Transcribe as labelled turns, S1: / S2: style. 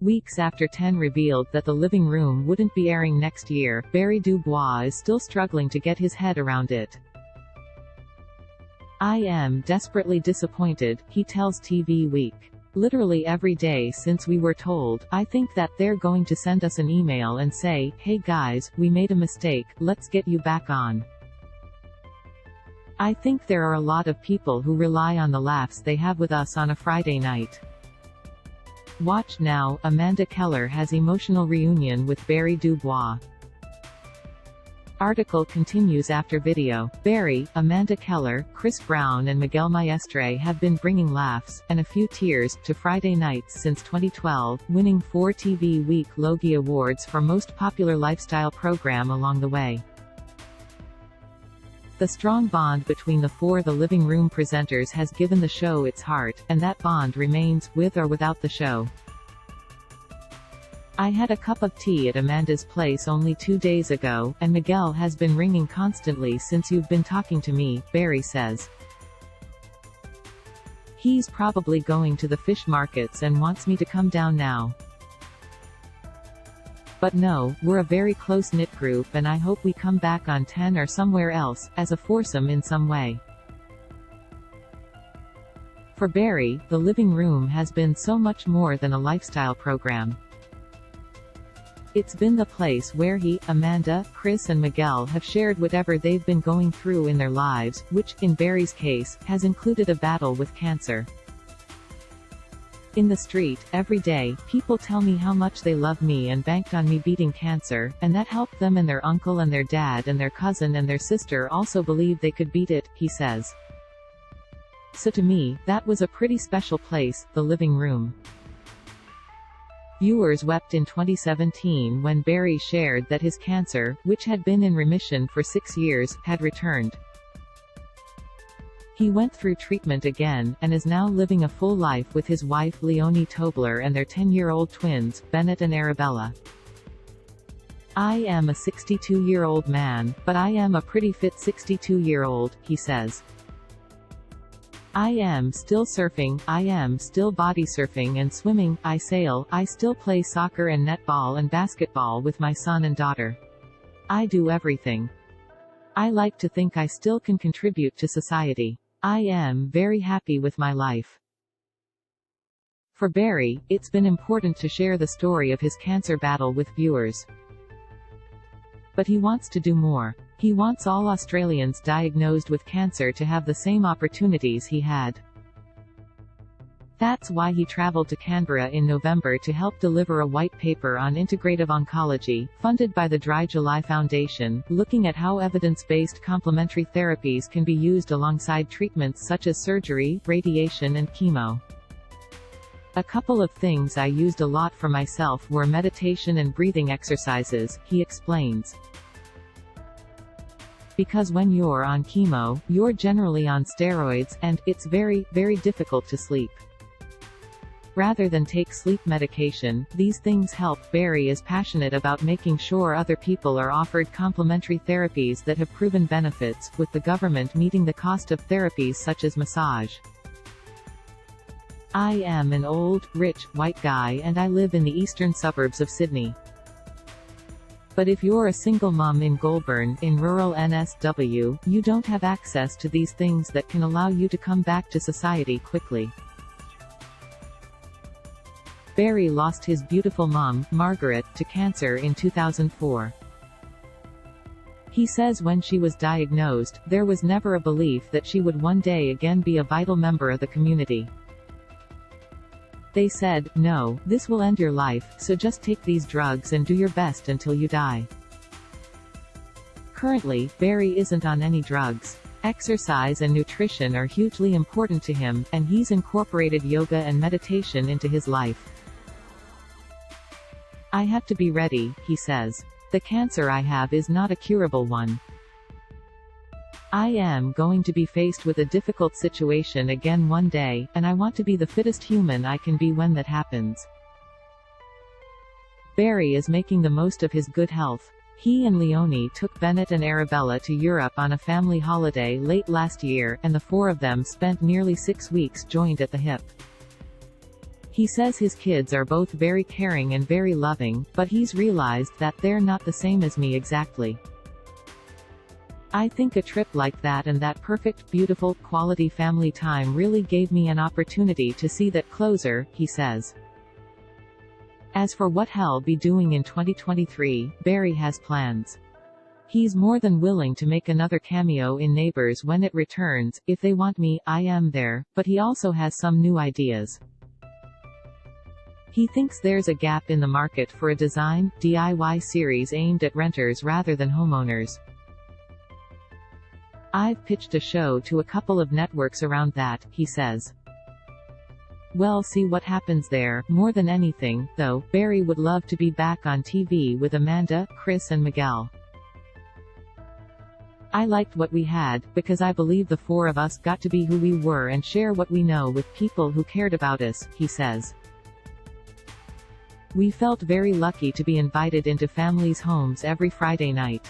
S1: Weeks after 10 revealed that The Living Room wouldn't be airing next year, Barry Dubois is still struggling to get his head around it. "I am desperately disappointed," he tells TV Week. "Literally every day since we were told, I think that they're going to send us an email and say, hey guys, we made a mistake, let's get you back on. I think there are a lot of people who rely on the laughs they have with us on a Friday night." Watch now, Amanda Keller has emotional reunion with Barry Dubois. Article continues after video. Barry, Amanda Keller, Chris Brown and Miguel Maestre have been bringing laughs, and a few tears, to Friday nights since 2012, winning 4 TV Week Logie Awards for Most Popular Lifestyle Program along the way. The strong bond between the 4 The Living Room presenters has given the show its heart, and that bond remains, with or without the show. "I had a cup of tea at Amanda's place only 2 days ago, and Miguel has been ringing constantly since you've been talking to me," Barry says. "He's probably going to the fish markets and wants me to come down now. But no, we're a very close-knit group and I hope we come back on 10 or somewhere else, as a foursome in some way." For Barry, The Living Room has been so much more than a lifestyle program. It's been the place where he, Amanda, Chris and Miguel have shared whatever they've been going through in their lives, which, in Barry's case, has included a battle with cancer. "In the street, every day, people tell me how much they love me and banked on me beating cancer, and that helped them, and their uncle and their dad and their cousin and their sister also believed they could beat it," he says. "So to me, that was a pretty special place, The Living Room." Viewers wept in 2017 when Barry shared that his cancer, which had been in remission for 6 years, had returned. He went through treatment again, and is now living a full life with his wife Leonie Tobler and their 10-year-old twins, Bennett and Arabella. "I am a 62-year-old man, but I am a pretty fit 62-year-old, he says. "I am still surfing, I am still body surfing and swimming, I sail, I still play soccer and netball and basketball with my son and daughter. I do everything. I like to think I still can contribute to society. I am very happy with my life." For Barry, it's been important to share the story of his cancer battle with viewers. But he wants to do more. He wants all Australians diagnosed with cancer to have the same opportunities he had. That's why he traveled to Canberra in November to help deliver a white paper on integrative oncology, funded by the Dry July Foundation, looking at how evidence-based complementary therapies can be used alongside treatments such as surgery, radiation and chemo. "A couple of things I used a lot for myself were meditation and breathing exercises," he explains. "Because when you're on chemo, you're generally on steroids, and it's very, very difficult to sleep. Rather than take sleep medication, these things help." Barry is passionate about making sure other people are offered complementary therapies that have proven benefits, with the government meeting the cost of therapies such as massage. "I am an old, rich, white guy and I live in the eastern suburbs of Sydney. But if you're a single mum in Goulburn, in rural NSW, you don't have access to these things that can allow you to come back to society quickly." Barry lost his beautiful mum, Margaret, to cancer in 2004. He says when she was diagnosed, there was never a belief that she would one day again be a vital member of the community. "They said, no, this will end your life, so just take these drugs and do your best until you die." Currently, Barry isn't on any drugs. Exercise and nutrition are hugely important to him, and he's incorporated yoga and meditation into his life. "I have to be ready," he says. "The cancer I have is not a curable one. I am going to be faced with a difficult situation again one day, and I want to be the fittest human I can be when that happens." Barry is making the most of his good health. He and Leonie took Bennett and Arabella to Europe on a family holiday late last year, and the 4 of them spent nearly 6 weeks joined at the hip. He says his kids are both very caring and very loving, but he's realized that they're not the same as me exactly. I think a trip like that and that perfect, beautiful, quality family time really gave me an opportunity to see that closer, he says. As for what he'll be doing in 2023, Barry has plans. He's more than willing to make another cameo in Neighbors when it returns. If they want me, I am there, but he also has some new ideas. He thinks there's a gap in the market for a design, DIY series aimed at renters rather than homeowners. I've pitched a show to a couple of networks around that, he says. We'll see what happens there. More than anything, though, Barry would love to be back on TV with Amanda, Chris and Miguel. I liked what we had, because I believe the four of us got to be who we were and share what we know with people who cared about us, he says. We felt very lucky to be invited into families' homes every Friday night.